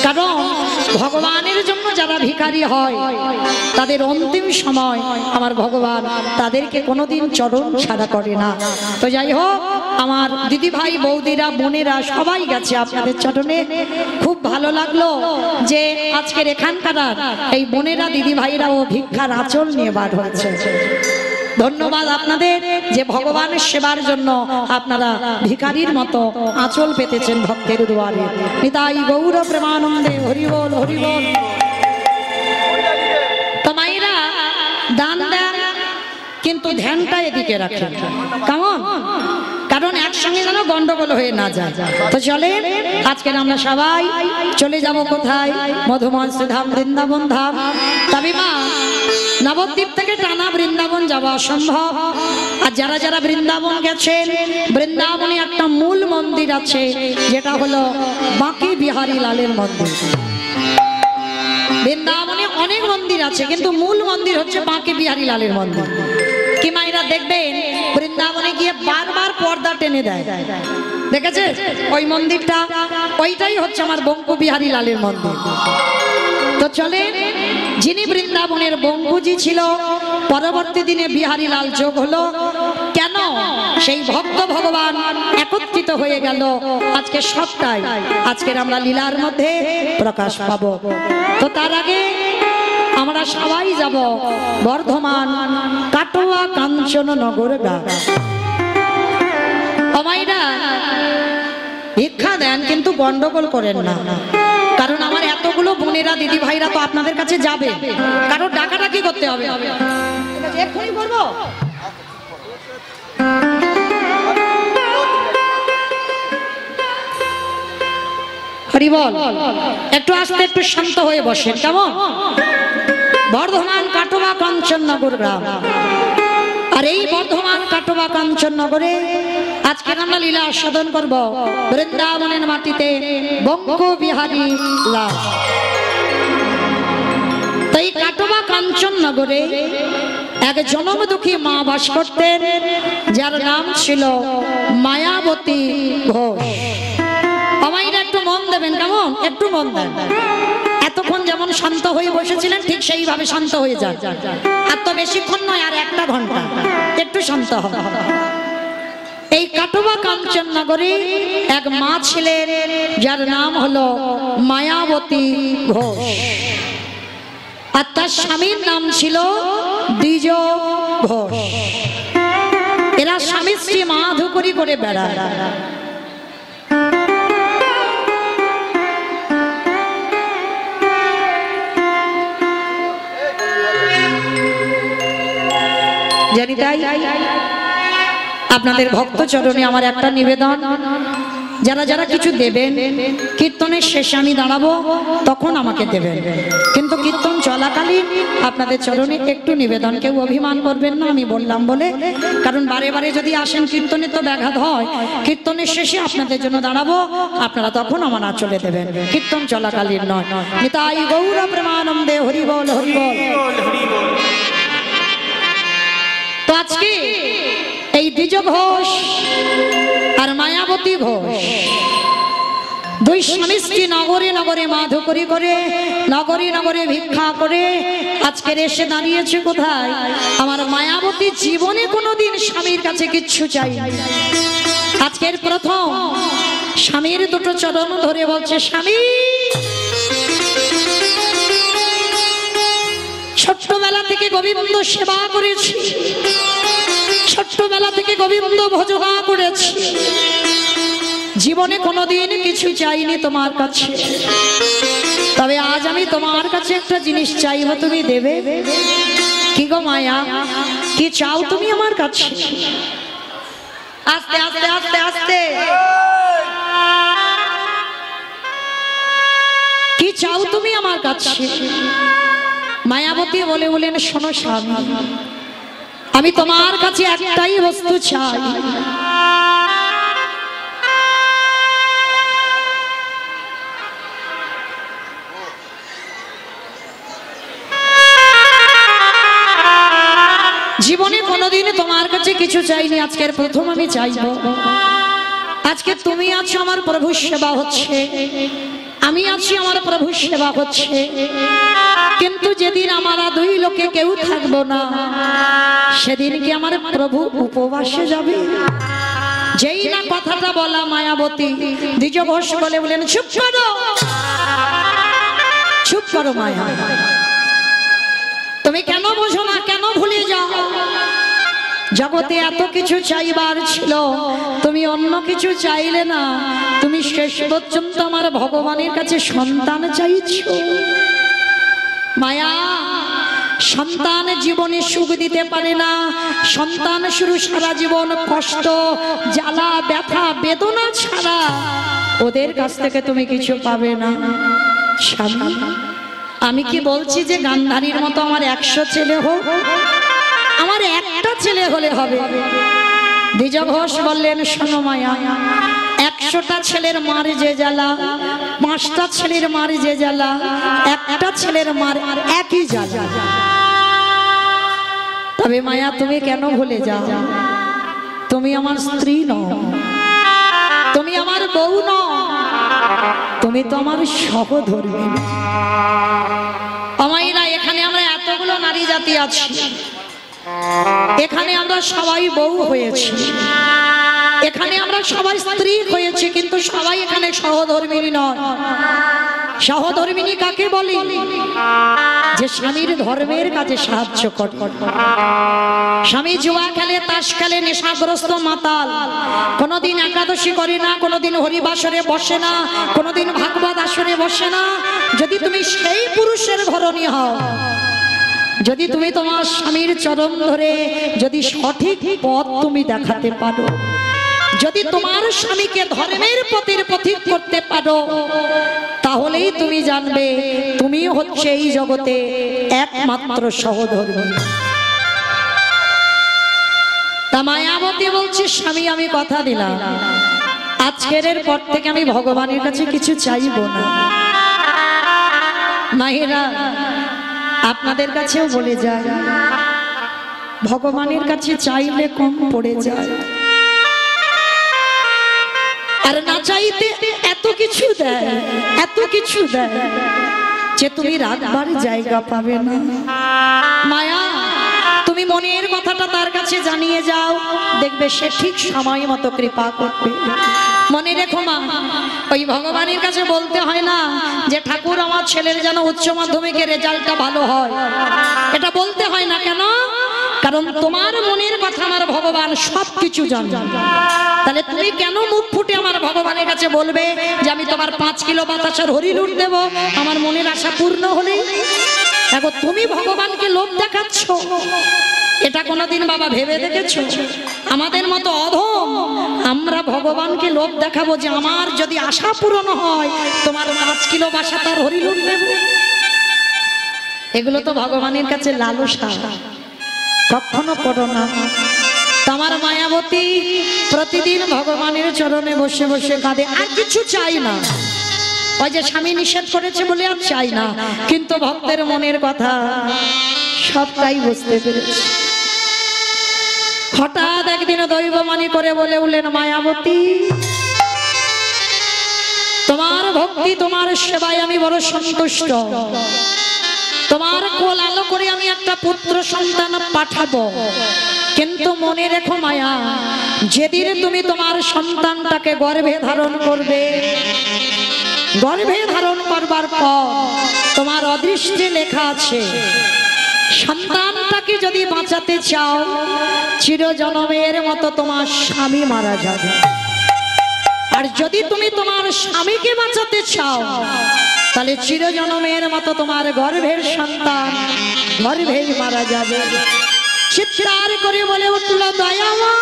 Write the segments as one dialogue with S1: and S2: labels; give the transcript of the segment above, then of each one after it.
S1: কারণ ভগবানের জন্য যারা ভিখারি হয় তাদের অন্তিম সময় আমার ভগবান তাদেরকে কোনোদিন চরণ ছাড়া করে না। তো যাই হোক, আমার দিদি ভাই বৌদিরা বোনেরা সবাই গেছে আপনাদের চরণে। খুব ভালো লাগলো যে আজকের এখানকার এই বোনেরা দিদি ভাইরাও ভিক্ষার আঁচল নিয়ে বার হয়েছে। ধন্যবাদ আপনাদের যে ভগবানের সেবার জন্য আপনারা ভিখারির মতো আঁচল পেতেছেন ভক্তের দুয়ারে। নিতাই গৌর প্রেমানন্দে হরি বল হরি বল। তো মায়েরা দান দেন কিন্তু ধ্যানটা এদিকে রাখেন, কেমন? কারণ একসঙ্গে যেন গন্ডগোল হয়ে না যায়। তো চলে আজকের আমরা সবাই চলে যাব কোথায়? মধুময় ধাম, বৃন্দাবন ধাম। তবে মা নবদ্বীপ থেকে টানা বৃন্দাবন যাওয়া অসম্ভব। আর যারা যারা বৃন্দাবন গেছেন, বৃন্দাবনে একটা মূল মন্দির আছে যেটা হলো বাঁকি বিহারী লালের মন্দির। বৃন্দাবনে অনেক মন্দির আছে কিন্তু মূল মন্দির হচ্ছে বাঁকি বিহারী লালের মন্দির। কি মায়েরা দেখবেন বৃন্দাবনে গিয়ে বারবার পর্দা টেনে দেয়, দেখেছে ওই মন্দিরটা? ওইটাই হচ্ছে আমার বঙ্কু বিহারী লালের মন্দির। তো চলে, যিনি বৃন্দাবনের বঙ্কুজি ছিল পরবর্তী দিনে বিহারী লাল যোগ হলো। কেন? সেই ভক্ত ভগবান একত্রিত হয়ে গেল। আজকে সবটাই আজকের আমরা লীলার মধ্যে প্রকাশ পাবো। তো তার আগে আমরা সবাই যাব বর্ধমান কাটোয়া কাঞ্চননগর গ্রাম। আমাইরা ভিক্ষা দেন কিন্তু গন্ডগোল করেন না, কারণ আমার এতগুলো বোনেরা দিদি ভাইরা তো আপনাদের কাছে যাবে, কারণ ডাকাডাকি করতে হবে। এক্ষুনি করবো। হরি বল। একটু আসতে, একটু শান্ত হয়ে বসেন, কেমন? বর্ধমান কাটোয়া কাঞ্চননগর গ্রাম। আর এই বর্ধমান কাটোয়া কাঞ্চননগরে আজকে আমরা লীলা আস্বাদন করব বৃন্দাবনের মাটিতে বঙ্কু বিহারী লাল। তাই কাটোয়া কাঞ্চননগরে এক জনম দুঃখী মা বাস করতেন, যার নাম ছিল মায়াবতী ঘোষ। আমাইরা একটু মন দেবেন, কেমন? একটু মন দেন। এতক্ষণ যেমন শান্ত হয়ে বসেছিলেন ঠিক সেইভাবে শান্ত হয়ে যান। আর তো বেশিক্ষণ নয়, আর 1 ঘন্টা একটু শান্ত হবে। এই কাটোয়া কাঞ্চননগরে এক মা ছিলেন, যার নাম হলো মায়াবতী ঘোষ। আর তার স্বামীর নাম ছিল দ্বিজ ঘোষ। এরা স্বামী স্ত্রী মাধুকরী করে বেড়ায়। জানি তাই আপনাদের ভক্ত চরণে আমার একটা নিবেদন, যারা যারা কিছু দেবেন কীর্তনের শেষে আমি দাঁড়াবো, তখন আমাকে দেবেন, কিন্তু কীর্তন চলাকালীন আপনাদের চরণে একটু নিবেদন, কেউ অভিমান করবেন না আমি বললাম বলে। কারণ বারে বারে যদি আসেন কীর্তনে তো ব্যাঘাত হয়। কীর্তনের শেষে আপনাদের জন্য দাঁড়াবো, আপনারা তখন আমার আঁচলে দেবেন, কীর্তন চলাকালীন নয়। নিতাই গৌর প্রেমানন্দে হরি বল হরি বল। তো আজকে এই দ্বিজ ঘোষ আর মায়াবতী ঘোষ দুই স্বামী স্ত্রী নগরে নগরে মাধুকরী করে, নগরে নগরে ভিক্ষা করে আজকের এসে দাঁড়িয়েছে কোথায়? আমার মায়াবতী জীবনে কোনোদিন স্বামীর কাছে কিচ্ছু চাই। আজকের প্রথম স্বামীর দুটো চরণ ধরে বলছে, স্বামী ছোট্টবেলা থেকে গোবিন্দ সেবা করেছি, ছোট্টবেলা থেকে গোবিন্দ ভজনা করেছি, জীবনে কোনোদিন কিছু চাইনি তোমার কাছে। তবে আজ আমি তোমার কাছে একটা জিনিস চাইব, তুমি দেবে? কি গো মায়া, কি চাও তুমি আমার কাছে? আস্তে আস্তে আস্তে আস্তে কি চাও তুমি আমার কাছে? মায়াবতী বলে বলেন, শোনো স্বামী, আমি তোমার কাছে একটাই বস্তু চাই। জীবনে কোনোদিন তোমার কাছে কাছে কিছু চাইনি, আজকের প্রথম আমি চাইব, আজকে তুমি আছো আমার প্রভুর সেবা হচ্ছে, আমি আছি আমার প্রভুর সেবা হচ্ছে, কিন্তু যেদিন আমরা দুই লোকে কেউ থাকবো না সেদিন কি আমার প্রভু উপবাসে যাবে? যেই না কথাটা বলা মায়াবতী দ্বিজ ঘোষ বলে বলেন, চুপ করো, চুপ করো মায়া, তুমি কেন বোঝো না, কেন ভুলে যাও? জগতে এত কিছু চাইবার ছিল, তুমি অন্য কিছু চাইলে না, তুমি শেষ পর্যন্ত আমার ভগবানের কাছে সন্তান চাইছো। মায়া, সন্তান জীবনে সুখ দিতে পারে না, সন্তান শুরু সারা জীবন কষ্ট, জ্বালা, ব্যথা, বেদনা ছাড়া ওদের কাছ থেকে তুমি কিছু পাবে না। স্বামী, আমি কি বলছি যে গান্ধারীর মতো আমার 100 ছেলে হোক, আমার একটা ছেলে হলে হবে? দ্বিজ ঘোষ বললেন, শোনো মায়া, 100টা ছেলের মার যে জ্বালা, 5টা ছেলের মার যে জ্বালা, একটা ছেলের মার একই জ্বালা। তবে মায়া তুমি কেন ভুলে যাও? তুমি আমার স্ত্রী নও, তুমি আমার বউ নও, তুমি তো আমার সহধর্মী। আমাইরা, এখানে আমরা এতগুলো নারী জাতি আছি, এখানে আমরা সবাই বউ হয়েছি, এখানে আমরা সবাই স্ত্রী হয়েছি, কিন্তু সবাই এখানে সহধর্মিনী নয়। সহধর্মিনী কাকে বলি? যে স্বামীর ধর্মের কাজে সাহায্য করে। স্বামী জুয়া খেলে, তাস খেলে, নেশাগ্রস্ত মাতাল, কোনোদিন একাদশী করে না, কোনোদিন হরিবাসরে বসে না, কোনোদিন ভাগবত আসরে বসে না। যদি তুমি সেই পুরুষের ঘরণী হও, যদি তুমি তোমার স্বামীর চরণ ধরে যদি সঠিক পথ তুমি দেখাতে পারো, যদি তোমার স্বামীকে ধর্মের পথের পথিক করতে পারো, তাহলেই তুমি জানবে তুমি হচ্ছে এই জগতে একমাত্র সহধর্মী। তা মায়াবতী বলছে, স্বামী আমি কথা দিলাম, আজকের পর থেকে আমি ভগবানের কাছে কিছু চাইব না। মায়েরা, আপনাদের কাছেও বলে যায়, ভগবানের কাছে চাইলে কম পড়ে যায়, আর না চাইতে এত কিছু দেয়, এত কিছু দেয় যে তুমি রাখবার জায়গা পাবে না। মায়া, তুমি মনের কথাটা তার কাছে জানিয়ে যাও, দেখবে সে ঠিক সময় মতো কৃপা করবে। মনে রেখো মা, ওই ভগবানের কাছে বলতে হয় না যে ঠাকুর আমার ছেলের যেন উচ্চ মাধ্যমিকের রেজাল্টটা ভালো হয়, এটা বলতে হয় না। কেন? কারণ তোমার মনের কথা আমার ভগবান সবকিছু জানে। তাহলে তুমি কেন মুখ ফুটে আমার ভগবানের কাছে বলবে যে আমি তোমার 5 কিলো বাতাসার হরিলুট দেব আমার মনের আশা পূর্ণ হলে? দেখো, তুমি ভগবানকে লোভ দেখাচ্ছ, এটা কোনোদিন বাবা ভেবে দেখেছো? আমাদের মতো অধম আমরা ভগবানকে লোভ দেখাবো যে আমার যদি আশা পূরণ হয় তোমার 5 কিলো বাসা তার হরিলুট দেব? এগুলো তো ভগবানের কাছে লালসা, কখনো করো না। তোমার মায়াবতী প্রতিদিন ভগবানের চরণে বসে বসে কাঁদে, আর কিছু চাই না। ওই যে স্বামী নিষেধ করেছে বলে আর চাই না, কিন্তু ভক্তের মনের কথা সবটাই বুঝতে পেরেছে। হঠাৎ একদিন দৈববাণী করে বলে উঠলেন, মায়াবতী তোমার ভক্তি, তোমার সেবায় আমি বড় সন্তুষ্ট, তোমার কোল আলো করে আমি একটা পুত্র সন্তান পাঠাবো, কিন্তু মনে রেখো মায়া, যেদিন তুমি তোমার সন্তানটাকে গর্ভে ধারণ করবে, গর্ভে ধারণ করবার পর তোমার অদৃষ্টে লেখা আছে সন্তানটাকে যদি বাঁচাতে চাও চিরজনমের মতো তোমার স্বামী মারা যাবে, আর যদি তুমি তোমার স্বামীকে বাঁচাতে চাও তাহলে চিরজনমের মতো তোমার গর্ভের সন্তান গর্ভেই মারা যাবে। চিৎকার করে বলে উঠল, দয়াময়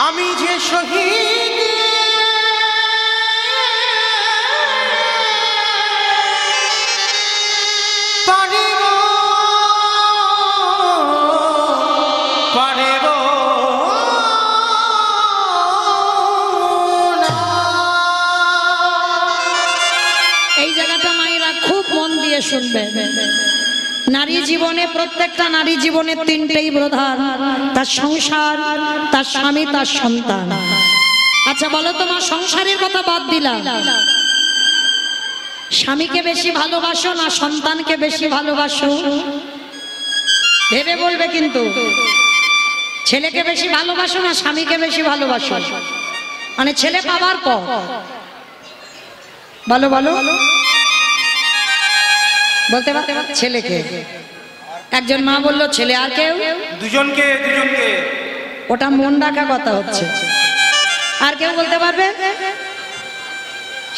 S2: আমি যে শহীদ
S1: শুনবে নারী জীবনে প্রত্যেকটা নারী জীবনে তিনটেই প্রধান তার সংসার তার স্বামী তার সন্তান আচ্ছা বলো তোমার সংসারের কথা বাদ দিলাম স্বামীকে বেশি ভালোবাসো না সন্তানকে বেশি ভালোবাসো ভেবে বলবে কিন্তু ছেলেকে বেশি ভালোবাসো না স্বামীকে বেশি ভালোবাসো মানে ছেলে পাবার পর বলো বলো বলতে পারতে ছেলেকে একজন মা বললো ছেলে আর কেউ
S2: দুজনকে দুজনকে
S1: ওটা মন রাখা কথা হচ্ছে আর কেউ বলতে পারবে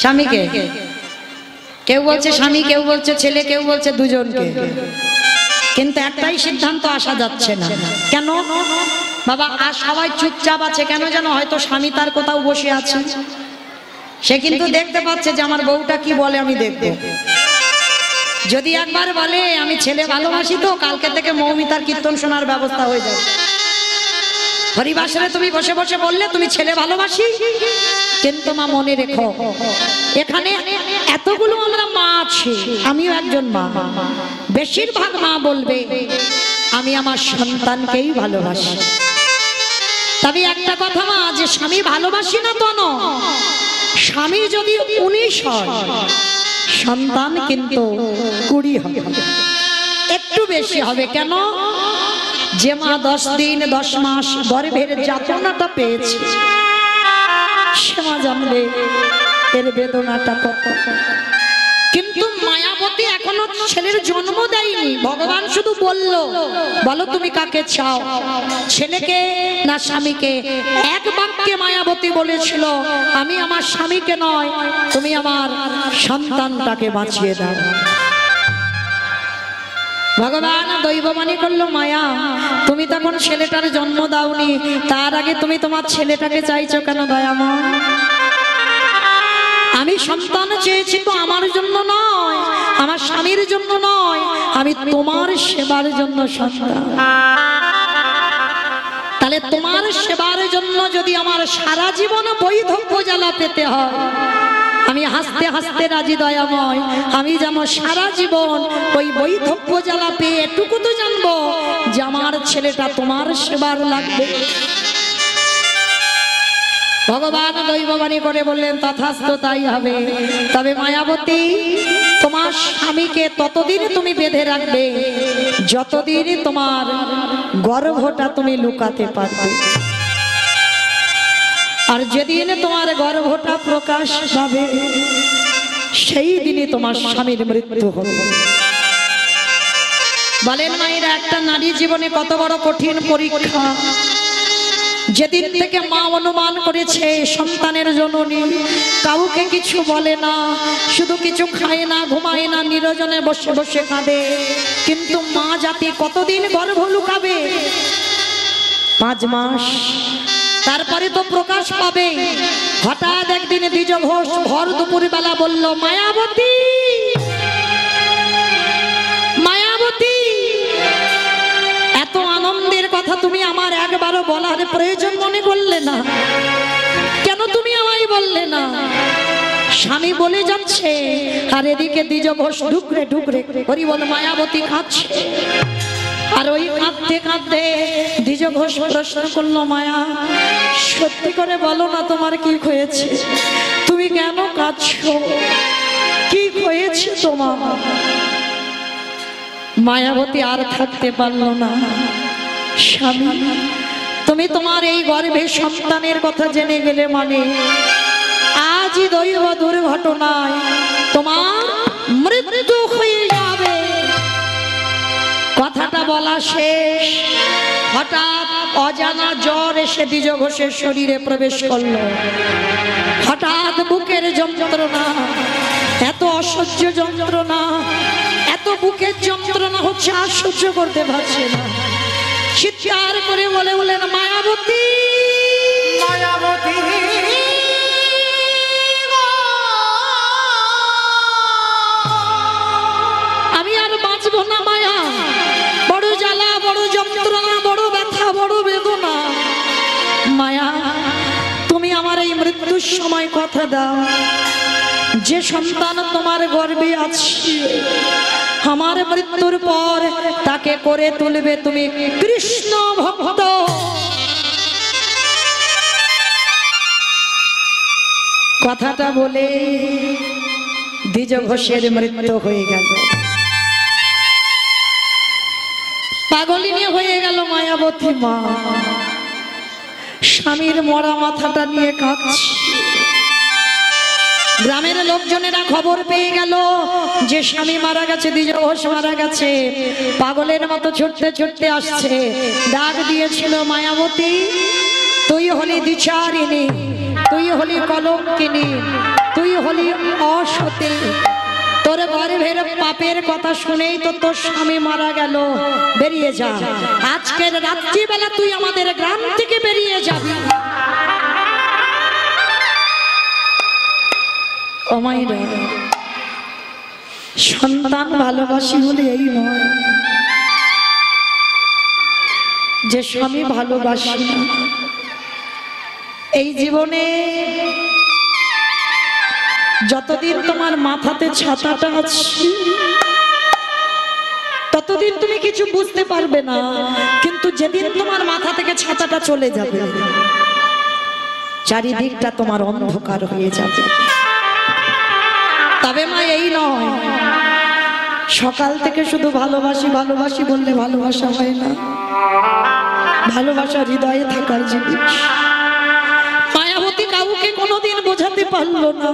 S1: স্বামীকে কেউ বলছে স্বামী কেউ বলছে ছেলে কেউ বলছে দুজনকে কিন্তু একটাই সিদ্ধান্ত আসা যাচ্ছে না কেন বাবা আর সবাই চুপচাপ আছে কেন যেন হয়তো স্বামী তার কোথাও বসে আছে সে কিন্তু দেখতে পাচ্ছে যে আমার বউটা কি বলে আমি দেখবো যদি একবার বলে আমি ছেলে ভালোবাসি তো কালকে থেকে মৌমিতার কীর্তন শোনার ব্যবস্থা হয়ে যাবে হরিবাসরে তুমি বসে বসে বললে তুমি ছেলে ভালোবাসি কিন্তু মা মনে রেখো এখানে এতগুলো আমরা মা আছি আমিও একজন মা বেশিরভাগ মা বলবে আমি আমার সন্তানকেই ভালোবাসি তবে একটা কথা মা যে স্বামী ভালোবাসি না তো না স্বামী যদি 19 হয় সন্তান কিন্তু 20 হবে একটু বেশি হবে কেন যে মা 10 দিন 10 মাস গর্ভের যাতনাটা পেয়েছে সে মা জানবে এর বেদনাটা কত কিন্তু মায়াবতী এখনো ছেলের জন্ম দেয়নি ভগবান শুধু বলল বলো তুমি কাকে চাও ছেলেকে না স্বামীকে এক বাক্যে মায়াবতী বলেছিল আমি আমার স্বামীকে নয় তুমি আমার সন্তানটাকে বাঁচিয়ে দাও ভগবান দৈববাণী করলো মায়া তুমি তখন ছেলেটার জন্ম দাওনি তার আগে তুমি তোমার ছেলেটাকে চাইছো কেন দয়াময় আমি সন্তান চেয়েছি তো আমার জন্য নয় আমার স্বামীর জন্য নয় আমি তোমার সেবার জন্য সন্তান তাহলে তোমার সেবার জন্য যদি আমার সারা জীবন বৈধব্য জ্বালা পেতে হয় আমি হাসতে হাসতে রাজি দয়াময় আমি যেন সারা জীবন ওই বৈধব্য জ্বালা পেয়ে এটুকু তো জানবো যে আমার ছেলেটা তোমার সেবার লাগবে ভগবান দৈববাণী করে বললেন তথাস্তু তাই হবে তবে মায়াবতী তোমার স্বামীকে ততদিন তুমি বেঁধে রাখবে যতদিন তোমার গর্ভটা তুমি লুকাতে পারবে আর যেদিন তোমার গর্ভটা প্রকাশ পাবে সেই দিনই তোমার স্বামীর মৃত্যু হবে বলেন মায়েরা একটা নারী জীবনে কত বড় কঠিন পরীক্ষা যেদিন থেকে মা অনুমান করেছে সন্তানের জননী কাউকে কিছু বলে না শুধু কিছু খায় না ঘুমায় না নিরজনে বসে বসে কাঁদে কিন্তু মা জাতি কতদিন গর্ভ লুকাবে 5 মাস তারপরে তো প্রকাশ পাবে হঠাৎ একদিন দ্বিজ ঘোষ ভর দুপুর বেলা বলল মায়াবতী মায়াবতী এত আনন্দের কথা তুমি আমার একবারও বলার প্রয়োজন মনে করলে না কেন তুমি আমায় বললে না স্বামী বলে যাচ্ছে আর এদিকে দ্বিজ ঘোষ ঢুকরে ঢুকরে হরি বল মায়াবতী কাঁদছে আর ওই কাঁদতে কাঁদতে দ্বিজ ঘোষ প্রশ্ন করলো মায়া সত্যি করে বলো না তোমার কি হয়েছে তুমি কেন কাঁদছো কি হয়েছে তোমার মায়াবতী আর থাকতে পারলো না স্বামী তুমি তোমার এই গর্ভে সন্তানের কথা জেনে গেলে মানে আজই দৈব দুর্ঘটনায় তোমার মৃত্যু হয়ে যাবে কথাটা বলা শেষ হঠাৎ অজানা জ্বর এসে দ্বিজ ঘোষের শরীরে প্রবেশ করলো হঠাৎ বুকের যন্ত্রণা এত অসহ্য যন্ত্রণা এত বুকের যন্ত্রণা হচ্ছে আর সহ্য করতে পারছে না চিৎকার করে বলে বলেন মায়াবতী মৃত্যুর সময় কথা দাও, যে সন্তান তোমার গর্ভে আছে আমার মৃত্যুর পর তাকে করে তুলবে তুমি কৃষ্ণ ভক্ত। কথাটা বলে দ্বিজ ঘোষের মৃত্যু হয়ে গেল। পাগলিনী হয়ে গেল মায়াবতী মা, স্বামীর মরা মাথাটা নিয়ে কাঁদছে। গ্রামের লোকজনেরা খবর পেয়ে গেল যে স্বামী মারা গেছে, দ্বিজ ঘোষ মারা গেছে। পাগলের মতো ছুটতে ছুটতে আসছে। ডাক দিয়েছিল মায়াবতী, তুই হলি দ্বিচারিণী, তুই হলি কলঙ্কিনী, তুই হলি অসতী। তোর গর্ভের পাপের কথা শুনেই তো তোর স্বামী মারা গেল। বেরিয়ে যা, আজকের রাত্রিবেলা তুই আমাদের গ্রাম থেকে বেরিয়ে যাবি। ও মায়েরা, সন্তান ভালোবাসি বলে এই নয় যে স্বামী ভালোবাসি না। এই জীবনে যতদিন তোমার মাথাতে ছাতাটা আছে ততদিন তুমি কিছু বুঝতে পারবে না, কিন্তু যেদিন তোমার মাথা থেকে ছাতাটা চলে যাবে চারিদিকটা তোমার অন্ধকার হয়ে যাবে। তবে মা এই নয় সকাল থেকে শুধু ভালোবাসি ভালোবাসি বললে ভালোবাসা হয় না। ভালোবাসা হৃদয়ে থাকার জিনিস। মায়াবতী কাউকে কোনোদিন বোঝাতে পারলো না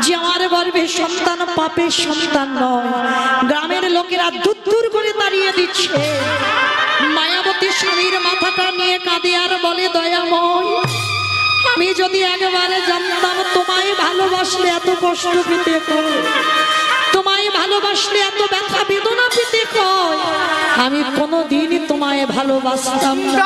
S1: যে আমার গর্ভের সন্তান পাপের সন্তান নয়। গ্রামের লোকেরা দূর দূর করে দাঁড়িয়ে দিচ্ছে। মায়াবতী স্বামীর মাথাটা নিয়ে কাঁদে আর বলে, দয়াময়, আমি যদি একেবারে জানতাম তোমায় ভালোবাসলে এত কষ্ট পেতে হয়, তোমায় ভালোবাসলে এত ব্যথা বেদনা পেতে হয়, আমি কোনোদিনই তোমায় ভালোবাসতাম না।